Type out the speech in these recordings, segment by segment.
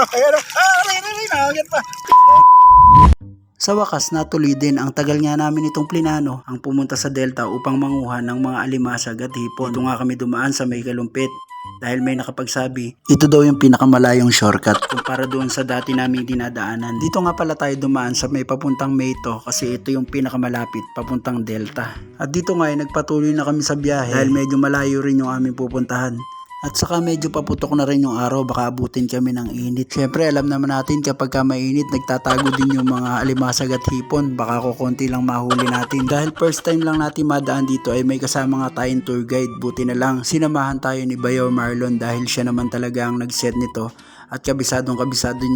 Ayan o. Nakagit pa. Sa wakas, natuloy din ang tagal nga namin itong plinano ang pumunta sa Delta upang manguha ng mga alimasag at hipon. Dito nga kami dumaan sa may Kalumpit dahil may nakapagsabi, ito daw yung pinakamalayong shortcut kumpara doon sa dati naming dinadaanan. Dito nga pala tayo dumaan sa may papuntang Mayto kasi ito yung pinakamalapit papuntang Delta. At dito nga ay nagpatuloy na kami sa biyahe dahil medyo malayo rin yung aming pupuntahan. At saka medyo paputok na rin yung araw, baka abutin kami ng init. Syempre alam naman natin kapag ka mainit, nagtatago din yung mga alimasag at hipon. Baka kukunti lang mahuli natin. Dahil first time lang natin madaan dito ay may kasama nga tayong tour guide. Buti na lang, sinamahan tayo ni Bayaw Marlon dahil siya naman talaga ang nag-set nito. At kabisado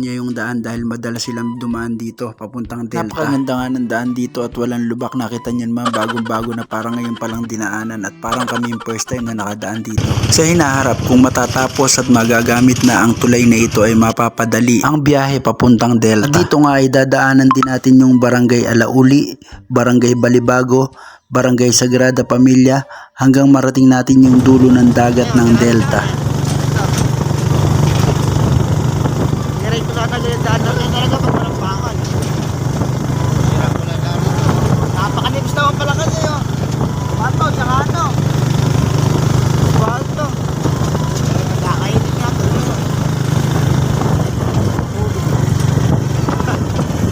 niya yung daan dahil madalas silang dumaan dito papuntang Delta. Napakaganda nga ng daan dito at walang lubak. Nakita niyan man, bagong-bago na parang ngayon palang dinaanan at parang kami yung first time na nakadaan dito. Sa hinaharap, kung matatapos at magagamit na ang tulay na ito ay mapapadali ang biyahe papuntang Delta. At dito nga ay dadaanan din natin yung Barangay Alauli, Barangay Balibago, Barangay Sagrada Pamilya hanggang marating natin yung dulo ng dagat ng Delta. Napakalips naman pala kasi yun. Bato, tsaka ano. Bato. Nakainit nga ito.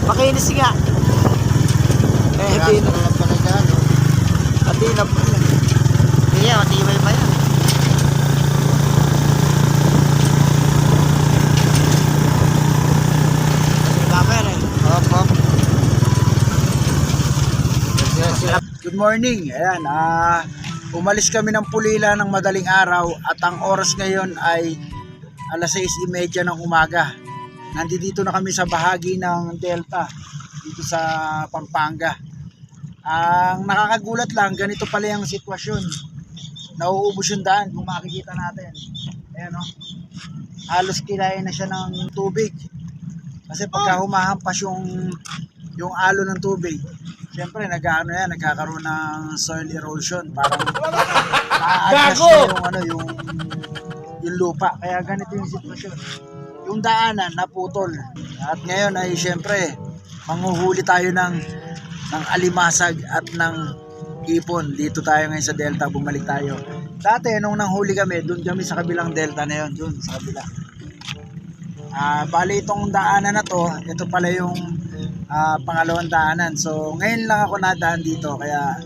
Makinis nga. Hindi na. Hindi na pa. Hindi yan, matibay pa yan. Good morning. Ayan, umalis kami ng Pulila ng madaling araw at ang oras ngayon ay alas 6:30 ng umaga. Nandito na kami sa bahagi ng Delta dito sa Pampanga. Ang nakakagulat lang, ganito pala yung sitwasyon. Nauubos yung daan kung makikita natin. Ayan o. Halos kilayan na siya ng tubig. Kasi pagka humahampas yung alo ng tubig, siyempre nagkakaroon ng soil erosion, parang maaagas na yung lupa. Kaya ganito yung sitwasyon. Yung daanan naputol. At ngayon ay siyempre manghuhuli tayo ng alimasag at ng hipon. Dito tayo ngayon sa Delta, bumalik tayo. Dati nung nanghuli kami, doon kami sa kabilang Delta na yun, doon sa kabila. Bali itong daanan na to, ito pala yung pangalawang daanan. So ngayon lang ako nadaan dito, kaya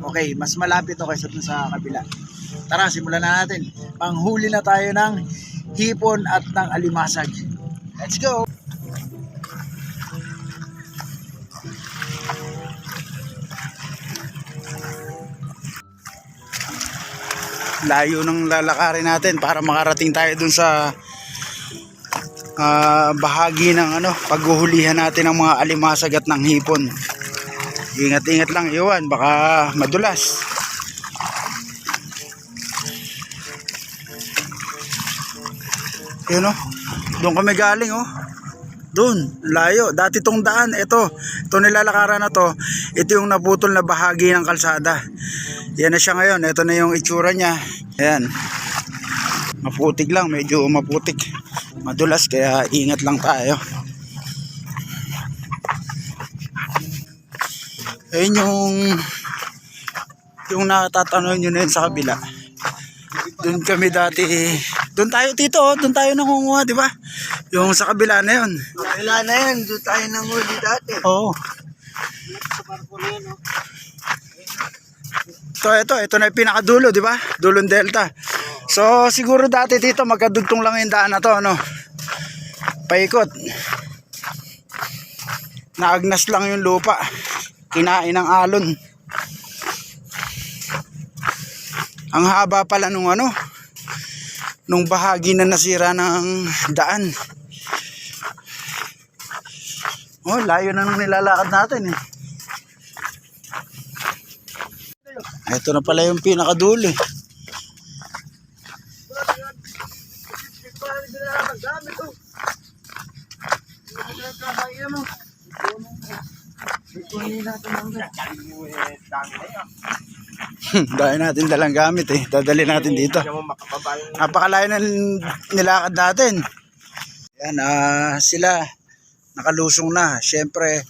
okay, mas malapit ako kaysa dun sa kabila. Tara, simulan na natin. Panghuli na tayo ng hipon at ng alimasag. Let's go! Layo ng lalakarin natin para makarating tayo dun sa bahagi ng paghuhulihan natin ng mga alimasag at ng hipon. Ingat-ingat lang, iwan, baka madulas. Yun doon kami galing doon, layo. Dati tong daan, ito nilalakaran na to, ito yung naputol na bahagi ng kalsada. Yan na siya ngayon, ito na yung itsura niya. Ayan, maputik lang, medyo maputik, madulas, kaya ingat lang tayo. Ayun yung natatanong nyo na yun sa kabila. Doon kami dati, doon tayo tito, doon tayo nangunguha, di ba? Yung sa kabila na yun. Kabila na yun, doon tayo nanghuli dati. Oo. Ito na yung pinakadulo, di ba? Dulong Delta. So siguro dati dito magkadugtong lang yung daan na to, paikot. Naagnas lang yung lupa, kinain ng alon. Ang haba pala nung bahagi na nasira ng daan. Layo na nung nilalakad natin eh. Ito na pala yung pinakadulo eh. Dahil natin dalang gamit dadali natin dito. Napakalayo na nilakad natin. Yan, sila nakalusong na. Syempre,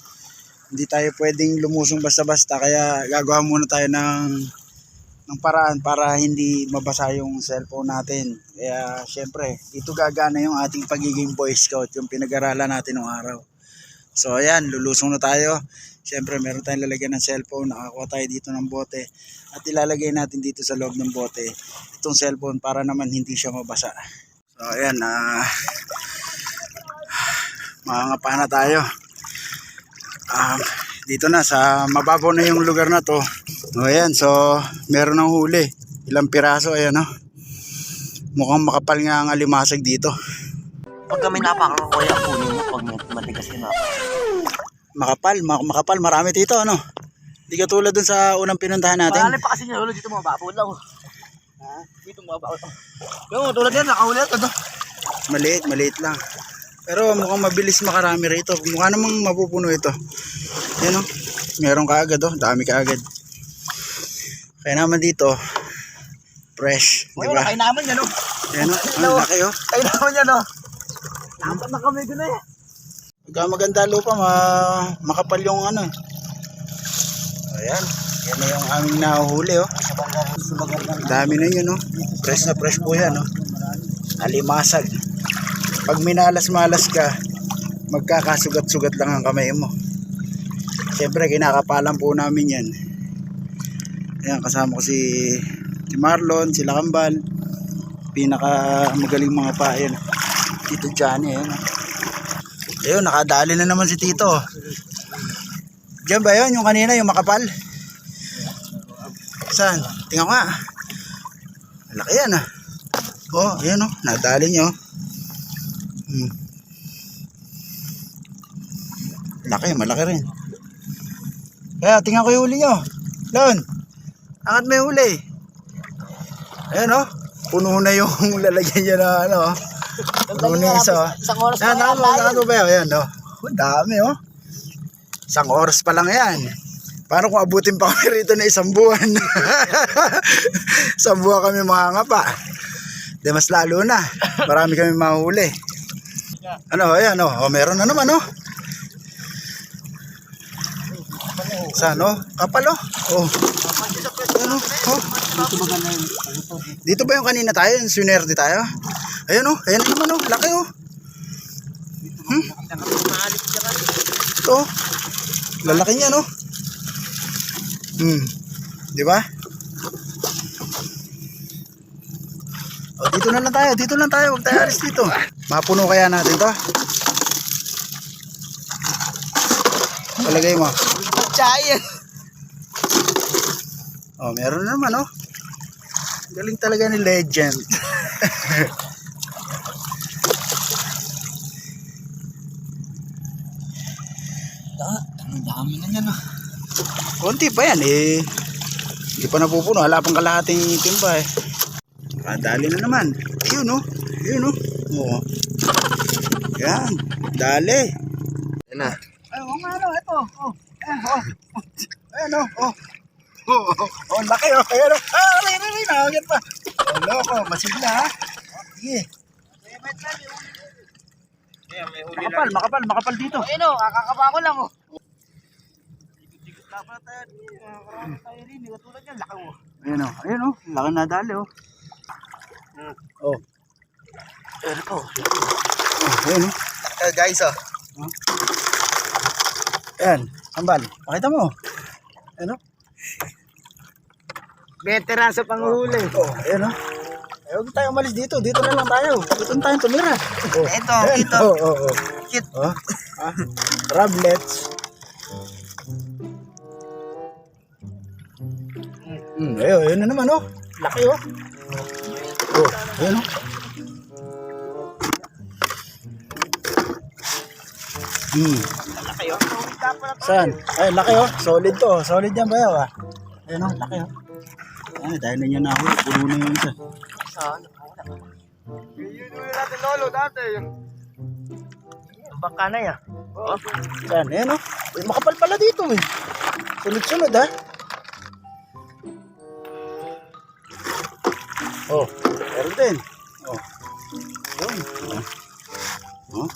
hindi tayo pwedeng lumusong basta-basta, kaya gagawa muna tayo ng paraan para hindi mabasa yung cellphone natin. Kaya syempre, dito gagana yung ating pagiging Boy Scout, yung pinag-aralan natin ng araw. So ayan, lulusong na tayo. Syempre, meron tayong lalagyan ng cellphone, nakakuha tayo dito ng bote at ilalagay natin dito sa loob ng bote itong cellphone para naman hindi siya mabasa. So ayan, makangapa na tayo. Dito na sa mababaw na yung lugar na to. O ayan, so meron ng huli. Ilang piraso, ayan o. Mukhang makapal nga ang alimasag dito. Pag kami napakakuya, kunin mo pag matigas yun. Makapal, marami dito, ano. Hindi ka tulad dun sa unang pinuntahan natin. Marami pa kasi niya, dito mababaw lang. Dito mababaw. Yung tulad yan, nakahuli ito. Maliit lang. Pero mukhang mabilis makarami rito. Mukha namang mapupuno ito. Yan o. Meron kaagad o. Dami kaagad. Kaya naman dito, fresh. Diba? Kaya naman yan o. Yan o. Ang laki o. Kaya naman yan o. Dapat na kami doon eh. Pagka maganda lupa, makapal yung ano. Ayan. Yan na yung aming nahuhuli o. Dami na yun o. Fresh na fresh po yan o. Alimasag. Pag minalas-malas ka, magkakasugat-sugat lang ang kamay mo. Siyempre, kinakapalan po namin yan. Ayan, kasama ko si Marlon, si Lakambal, pinaka magaling mga pa, ayan. Tito Johnny, ayan. Ayun, nakadali na naman si Tito. Diyan ba yun, yung kanina, yung makapal? Saan? Tingnan ko nga. Malaki yan ah. Oh, ayan oh, nadali nyo. Malaki rin. Kaya tingnan ko yung huli nyo. Lon, angat mo yung huli. Ayan o, puno na yung lalagyan niya na ano. Puno na yung isa o. Isang oras pa Ano ba yun? Ayan o. Dami o. Isang oras pa lang yan. Paano kung abutin pa kami rito na isang buwan? Isang buwan kami makangapa. Di mas lalo na. Marami kami mahuli. Ano, ayan o. Meron na naman o. Saan o? Kapal o. Oh. Ano? Oh. Dito ba yung kanina tayo? Yung swinerte tayo? Ayan o. Ayan na naman o. Laki o. Ito. Lalaki niya no. Di ba? O, dito na lang tayo. Dito lang tayo. Huwag tayo alis dito. Mapuno kaya natin to? Palagay mo. Giant. Oh, meron na naman oh. Galing talaga ni Legend. Ang dami na yan oh. Konti pa yan eh. Hindi pa napupuno. Wala pang kalahating timba eh. Dali na naman. Ayun oh. Ayun oh. Oo. Yan. Dali. Yan na. Ay, ano, ito. Oh. Ayan o. Oh, laki o. Ayan o. Ray. Nakagyan pa. Oh, loko. Masigla ha. Sige. Makapal dito. Ayun o, kakakaba ko lang o. Ayan o. Laki na dali o. Oh. Ayun po. Ayan o. Guys o. Ayan. Ambal. Pakita mo. Ayan o. Veteran sa panghuli. Oh, ayan o. Huwag tayo umalis dito. Dito na lang tayo. Dito na tayo tumira. Oh. Ito, Ayan. ito. Oh. Cute. Oh. Rablets. Ayun na naman oh. Laki oh. Oh, ayun oh. Laki o. Saan? Ay, laki oh. Solid to. Solid yan ba yun ah? Ayun oh, laki oh. Ay, dahil na niya na ako. Puno na yung isa. Saan? Yun natin lolo dati. Baka na yan. Oh. Saan? Ayun oh. Uy, makapal pala dito eh. Sunod-sunod ha. Oh, meron din. Oh. Yun. Oh.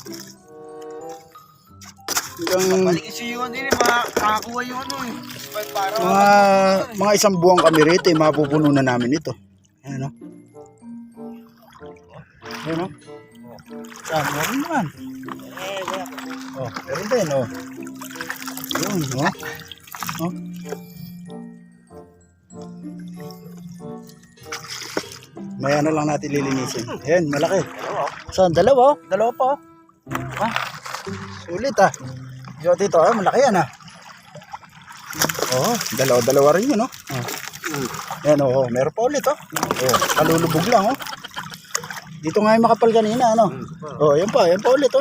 Hanggang Balik kasi yung ano yun, makakuha yung ano eh. Para mga isang buwang kami rito, mapupuno na namin ito. Ayan o. Ayan o. Saan? Meron naman. Meron din o. Yun o. May ano lang natin lilinisin. Ayan, malaki. Saan? Dalawa? Dalawa pa o. Sulit Yo, dito, malaki yan dalawa rin yun Yan meron pa ulit kalulubog lang Dito nga yung makapal kanina yan pa ulit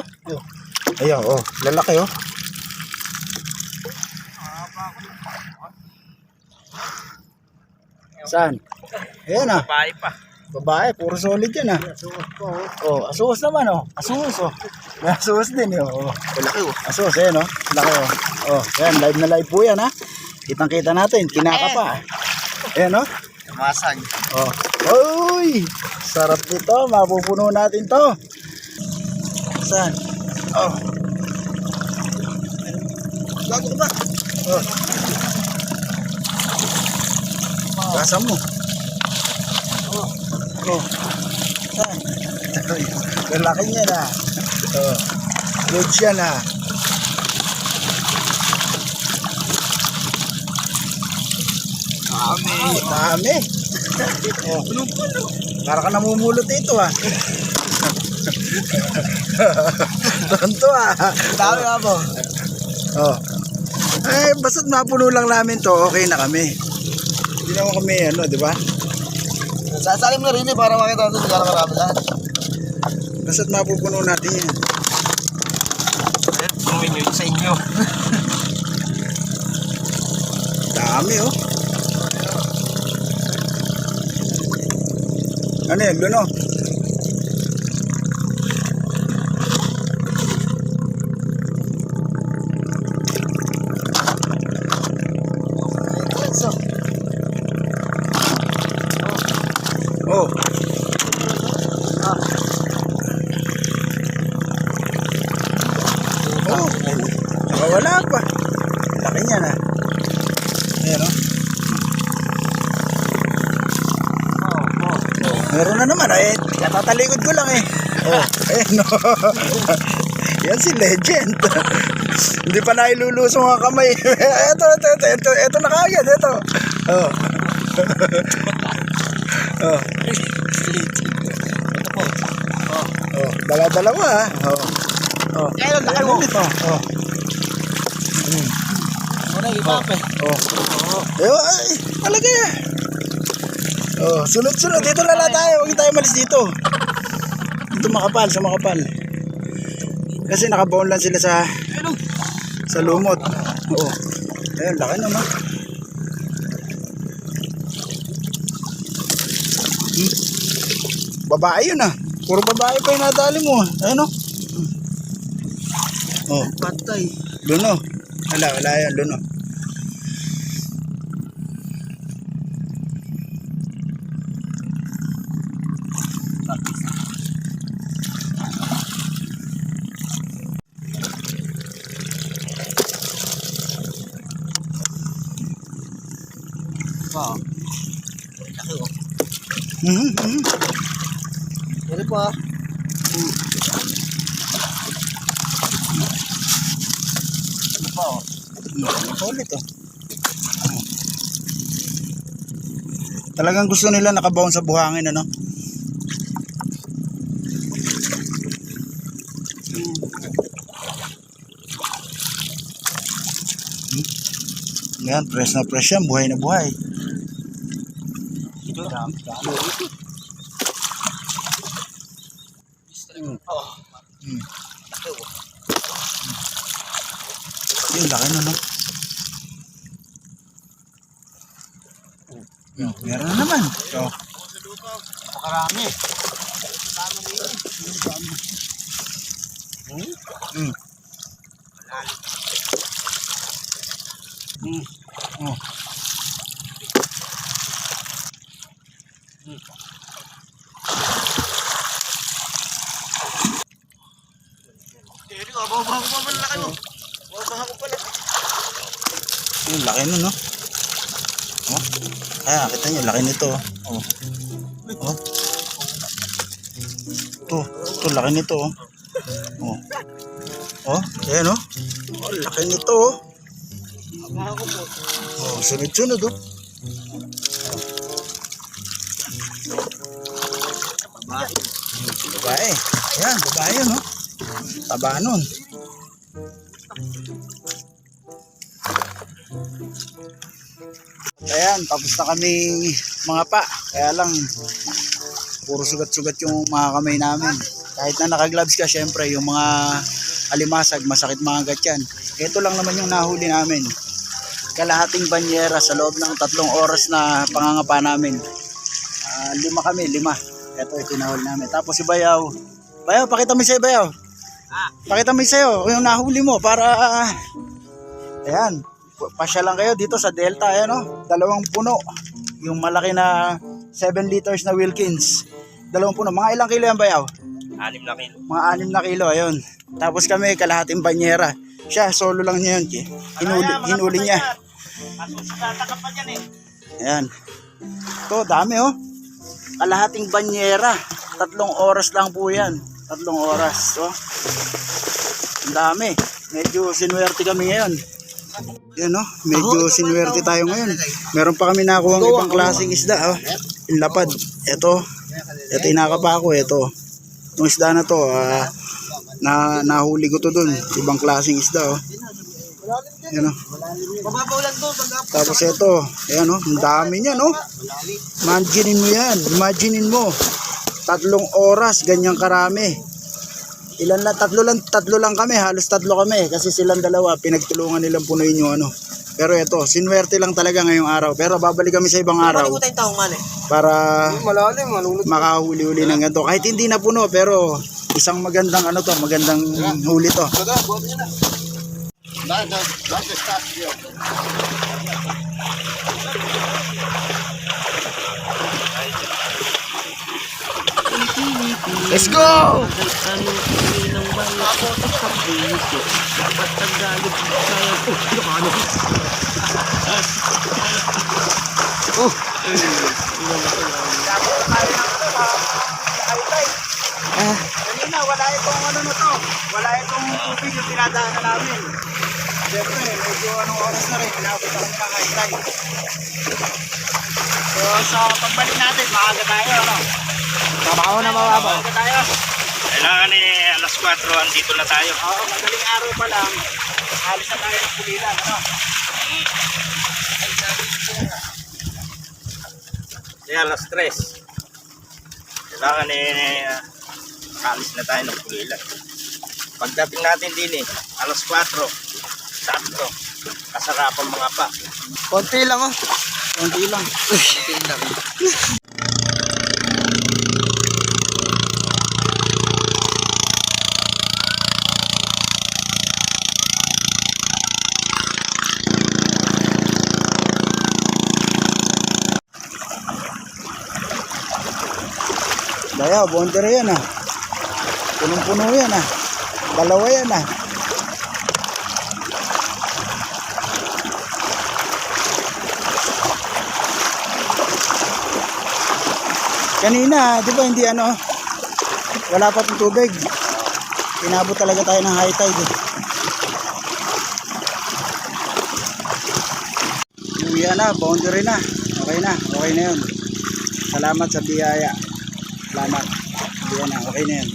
Ayan lalaki Saan? Ayan bahay pa. Babae, puro solid yan asuos naman asuos may asuos din Malaki asuos laki yan live na live po yan kitang kita natin kinaka pa ayan Masag. Uy sarap nito mapupuno natin to saan Bago ka ba? Gasam mo saan lalaki niya good siya dami para ka namumulot dito tonto Dami nga po. basta't mapuno lang namin to okay na kami hindi naman kami di ba Sasalim na rin para makita natin kung gano'ng karami yan. basta't mapupuno natin yan Punuin nyo sa inyo. dami ano yan luno wala pa laki niya ayan meron na naman natatalikod ko lang ayan yan si Legend hindi pa nailulusong ang kamay ito na kagad dalawa Kailan na kayo? Ay, talaga sunod-sunod dito na lang tayo huwag tayo malis dito sa makapal kasi nakabaon lang sila sa lumot ayun laki naman babae yun puro babae pa yung nadali mo ayun Patay. luno wala yan luno Ano pa? Ulit talagang gusto nila nakabaon sa buhangin yan fresh na fresh yan buhay na buhay Ito, dami. yun laki meron na naman Pakarami. Yung laki nun, no? Oh. Kaya, kita nyo, laki nito. Oh. Oh. Ito, laki nito. Oh. Oh, ayan, oh. Oh, laki nito, oh. Oh, sunod-sunod, oh. Babae. Ayan, babae yun, oh. Taba nun. Ayan, tapos na kami mga pa. Kaya lang, puro sugat-sugat yung mga kamay namin. Kahit na naka-gloves ka, syempre, yung mga alimasag, masakit mga agat yan. Ito lang naman yung nahuli namin. Kalahating banyera sa loob ng 3 oras na pangangapa namin. 5 kami. Ito itinahuli namin. Tapos si Bayaw. Bayaw, pakita mo sa'yo, Bayaw. Pakita mo sa'yo yung nahuli mo para... Ayan. Pasya lang kayo dito sa Delta. Ayan, oh. 2 puno. Yung malaki na 7 liters na Wilkins. 2 puno. Mga ilang kilo yan, Bayaw? 6 na kilo. Mga 6 na kilo. Ayun. Tapos kami kalahating banyera. Siya, solo lang niya yun. Hinuli niya. Masusugataka pa dyan eh. Ayan. Ito, dami, oh. Kalahating banyera. 3 oras lang po yan. 3 oras. Oh. Ang dami. Medyo sinuwerte kami ngayon. Yan, oh. Medyo sinuwerte tayo ngayon. Meron pa kami nakuha ng ibang klaseng isda. Oh. Yung lapad. Ito inakapa ko. Ito. Yung isda na to. Nahuli ko to dun. Ibang klaseng isda. Oh. Yan, oh. Tapos ito. Ayan, oh. Ang dami niyan, oh. Imaginin mo yan. Imaginin mo. 3 oras. Ganyang karami. Ilan lang? Tatlo lang kami. Halos 3 kami. Kasi silang 2. Pinagtulungan nilang punuin yung ano. Pero ito. Sinuwerte lang talaga ngayong araw. Pero babalik kami sa ibang araw. Para makahuli-huli ng ganito. Kahit hindi na puno. Pero isang magandang ano to. Magandang huli to. Let's go! Kanina wala itong ano na to. Wala itong tubig yung pinadaanan namin. Siyempre, medyo anong oras na rin. Pinabot ako ng high tide. So sa pagbalik natin, maaga tayo, ano? Trabaho na mababaw. Maaga tayo. Kailangan alas 4, andito na tayo. Oo, madaling araw pa lang. Alis na tayo ng Pulilan, ano? Kaya alas 3. Kailangan makalis na tayo ng Pulilan. Pagdating natin din alas 4. Sakto. Kasarapan mga pa. Konti lang, oh. Konti lang. Bayaw, bondera yan, ah. Punong-puno yan, ah. 2 yan, ah. Kanina, di ba hindi ano, wala pa itong tubig. Inabot talaga tayo ng high tide. Uwi na, boundary na. Okay na yun. Salamat sa biyaya. Salamat. Yan na, okay na yun.